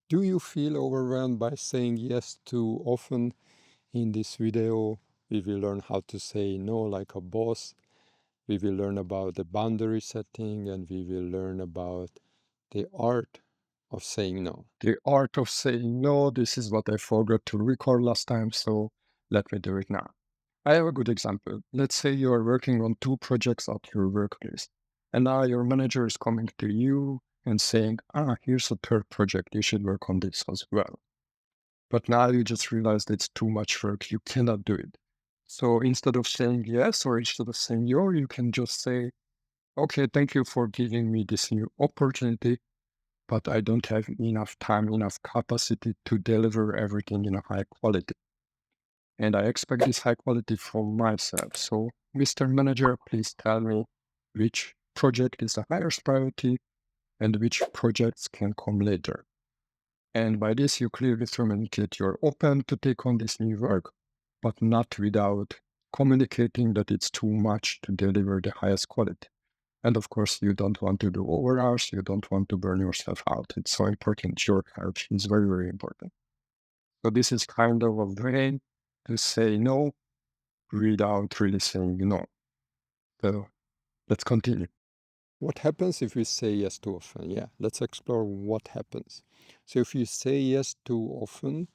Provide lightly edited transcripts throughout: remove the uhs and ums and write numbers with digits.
Do you feel overwhelmed by saying yes too often? In this video, we will learn how to say no like a boss. We will learn about the boundary setting, and we will learn about the art of saying no. The art of saying no, this is what I forgot to record last time, so let me do it now. I have a good example. Let's say you are working on 2 projects at your workplace, and now your manager is coming to you and saying, here's a 3rd project, you should work on this as well. But now you just realized it's too much work, you cannot do it. So instead of saying yes or instead of saying no, you can just say, okay, thank you for giving me this new opportunity, but I don't have enough time, enough capacity to deliver everything in a high quality. And I expect this high quality from myself. So, Mr. Manager, please tell me which project is the highest priority and which projects can come later. And by this, you clearly communicate you're open to take on this new work, but not without communicating that it's too much to deliver the highest quality. And of course, you don't want to do over hours. You don't want to burn yourself out. It's so important. Your health is very, very important. So this is kind of a way to say no without really saying no. So let's continue. What happens if we say yes too often? Yeah, let's explore what happens. So if you say yes too often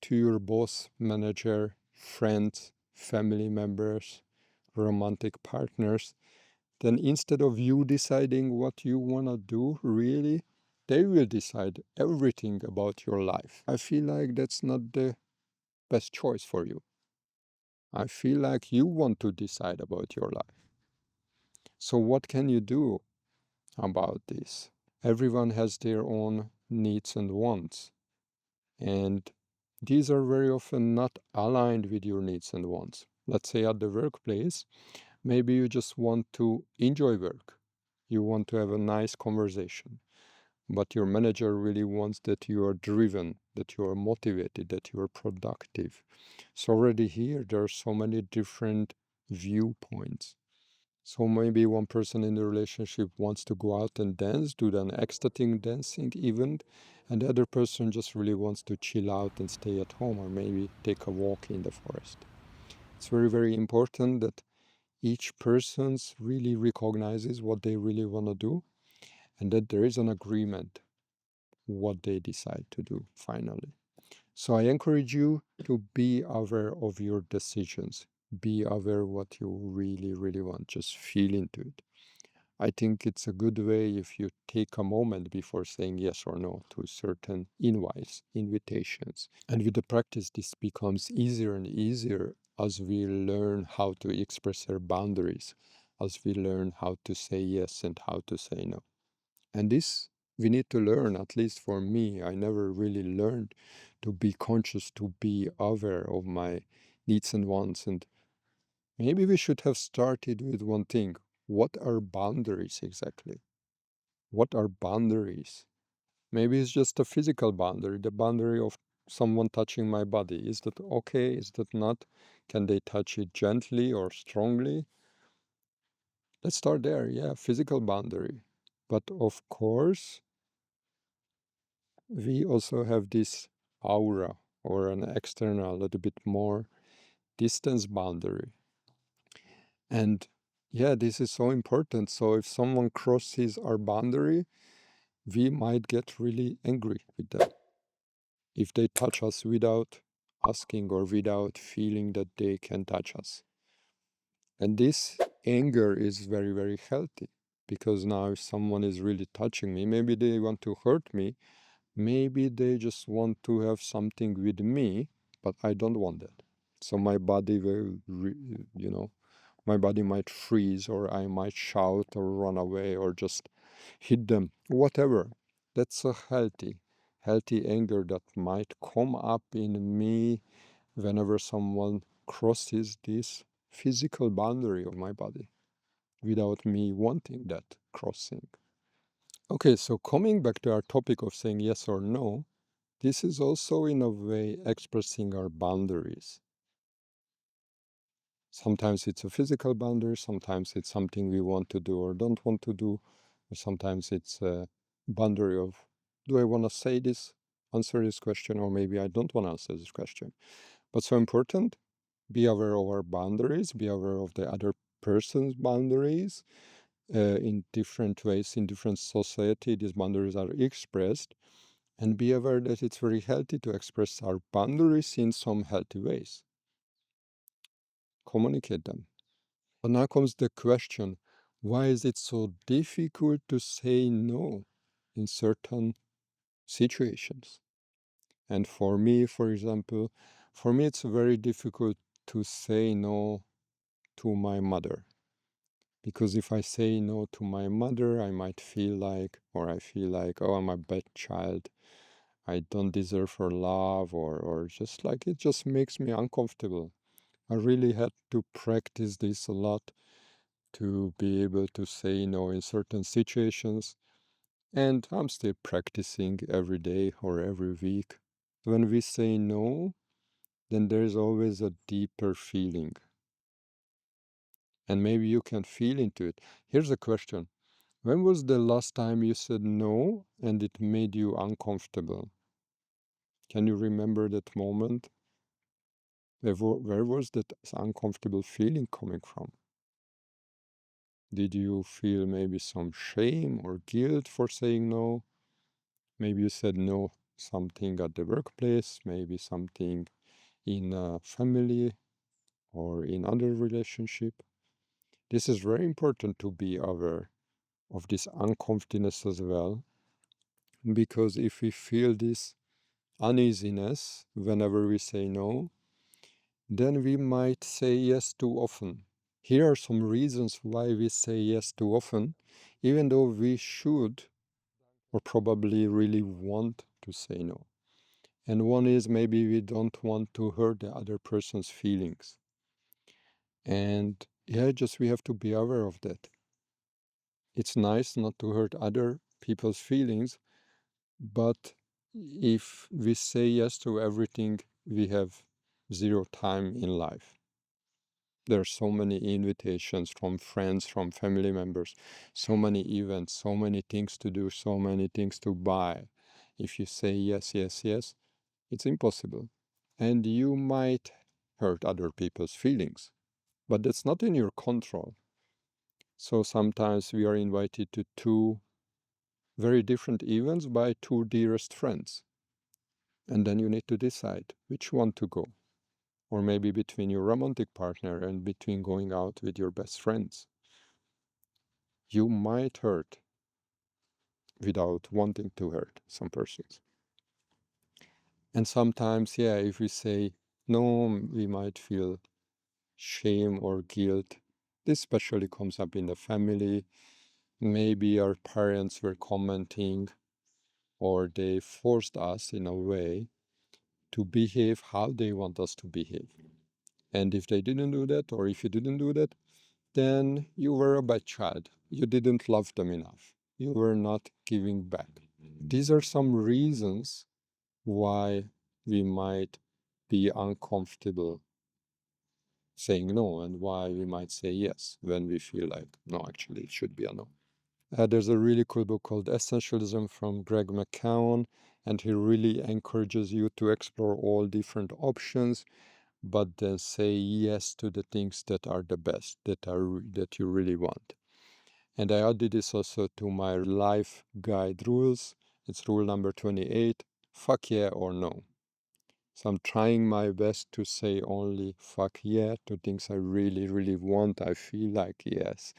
to your boss, manager, friends, family members, romantic partners, then instead of you deciding what you want to do, really, they will decide everything about your life. I feel like that's not the best choice for you. I feel like you want to decide about your life. So what can you do about this? Everyone has their own needs and wants, and these are very often not aligned with your needs and wants. Let's say at the workplace, maybe you just want to enjoy work. You want to have a nice conversation, but your manager really wants that you are driven, that you are motivated, that you are productive. So already here, there are so many different viewpoints. So maybe one person in the relationship wants to go out and dance, do an ecstatic dancing event, and the other person just really wants to chill out and stay at home or maybe take a walk in the forest. It's very, very important that each person really recognizes what they really want to do and that there is an agreement what they decide to do finally. So I encourage you to be aware of your decisions. Be aware what you really, really want. Just feel into it. I think it's a good way if you take a moment before saying yes or no to certain invites, invitations. And with the practice, this becomes easier and easier as we learn how to express our boundaries, as we learn how to say yes and how to say no. And this we need to learn, at least for me. I never really learned to be conscious, to be aware of my needs and wants. And maybe we should have started with one thing. What are boundaries exactly? What are boundaries? Maybe it's just a physical boundary, the boundary of someone touching my body. Is that okay? Is that not? Can they touch it gently or strongly? Let's start there. Yeah, physical boundary. But of course, we also have this aura or an external, a little bit more distance boundary. And yeah, this is so important. So if someone crosses our boundary, we might get really angry with them. If they touch us without asking or without feeling that they can touch us. And this anger is very, very healthy because now if someone is really touching me, maybe they want to hurt me, maybe they just want to have something with me, but I don't want that. So my body will, my body might freeze or I might shout or run away or just hit them, whatever. That's a healthy anger that might come up in me whenever someone crosses this physical boundary of my body without me wanting that crossing. Okay, so coming back to our topic of saying yes or no, this is also in a way expressing our boundaries. Sometimes it's a physical boundary, sometimes it's something we want to do or don't want to do, or sometimes it's a boundary of, do I want to say this answer this question, or maybe I don't want to answer this question. But so important, be aware of our boundaries, be aware of the other person's boundaries. In different ways, in different society, these boundaries are expressed, and be aware that it's very healthy to express our boundaries in some healthy ways. Communicate them. But now comes the question, why is it so difficult to say no in certain situations? And for me, for example, it's very difficult to say no to my mother. Because if I say no to my mother, I might feel like, or I feel like, oh, I'm a bad child. I don't deserve her love, or just like it just makes me uncomfortable. I really had to practice this a lot to be able to say no in certain situations. And I'm still practicing every day or every week. When we say no, then there's always a deeper feeling. And maybe you can feel into it. Here's a question. When was the last time you said no and it made you uncomfortable? Can you remember that moment? Where was that uncomfortable feeling coming from? Did you feel maybe some shame or guilt for saying no? Maybe you said no something at the workplace, maybe something in a family or in other relationship. This is very important to be aware of this uncomfortableness as well, because if we feel this uneasiness whenever we say no, then we might say yes too often. Here are some reasons why we say yes too often, even though we should or probably really want to say no. And one is maybe we don't want to hurt the other person's feelings. And yeah, just we have to be aware of that. It's nice not to hurt other people's feelings, but if we say yes to everything, we have zero time in life. There are so many invitations from friends, from family members, so many events, so many things to do, so many things to buy. If you say yes, yes, yes, it's impossible. And you might hurt other people's feelings, but that's not in your control. So sometimes we are invited to two very different events by two dearest friends. And then you need to decide which one to go. Or maybe between your romantic partner and between going out with your best friends. You might hurt without wanting to hurt some persons. And sometimes, yeah, if we say no, we might feel shame or guilt. This especially comes up in the family. Maybe our parents were commenting or they forced us in a way to behave how they want us to behave. And if they didn't do that, or if you didn't do that, then you were a bad child. You didn't love them enough. You were not giving back. These are some reasons why we might be uncomfortable saying no and why we might say yes when we feel like, no, actually, it should be a no. There's a really cool book called Essentialism from Greg McKeown, and he really encourages you to explore all different options, but then say yes to the things that are the best, that you really want. And I added this also to my life guide rules. It's rule number 28, fuck yeah or no. So I'm trying my best to say only fuck yeah to things I really, really want. I feel like, yes,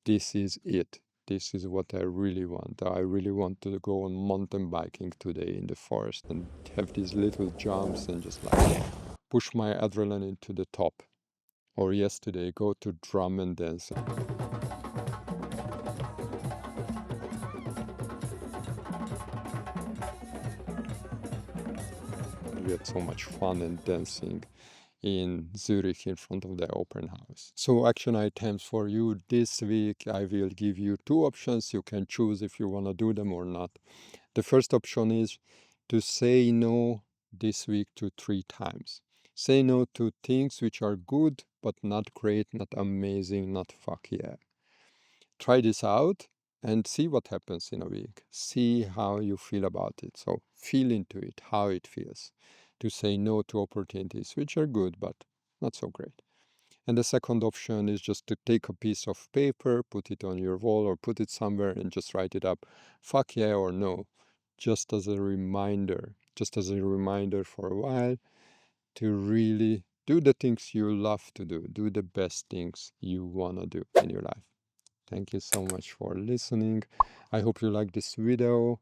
this is it. This is what I really want. I really want to go on mountain biking today in the forest and have these little jumps and just like push my adrenaline into the top. Or yesterday, go to drum and dance. We had so much fun and dancing in Zurich in front of the open house. So action items for you this week, I will give you two options. You can choose if you want to do them or not. The first option is to say no this week to 3 times. Say no to things which are good, but not great, not amazing, not fuck yeah. Try this out and see what happens in a week. See how you feel about it. So feel into it, how it feels to say no to opportunities, which are good, but not so great. And the second option is just to take a piece of paper, put it on your wall or put it somewhere and just write it up. Fuck yeah or no. Just as a reminder for a while to really do the things you love to do the best things you want to do in your life. Thank you so much for listening. I hope you like this video.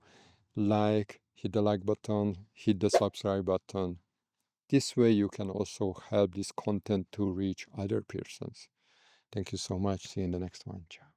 Hit the like button, hit the subscribe button. This way you can also help this content to reach other persons. Thank you so much. See you in the next one. Ciao.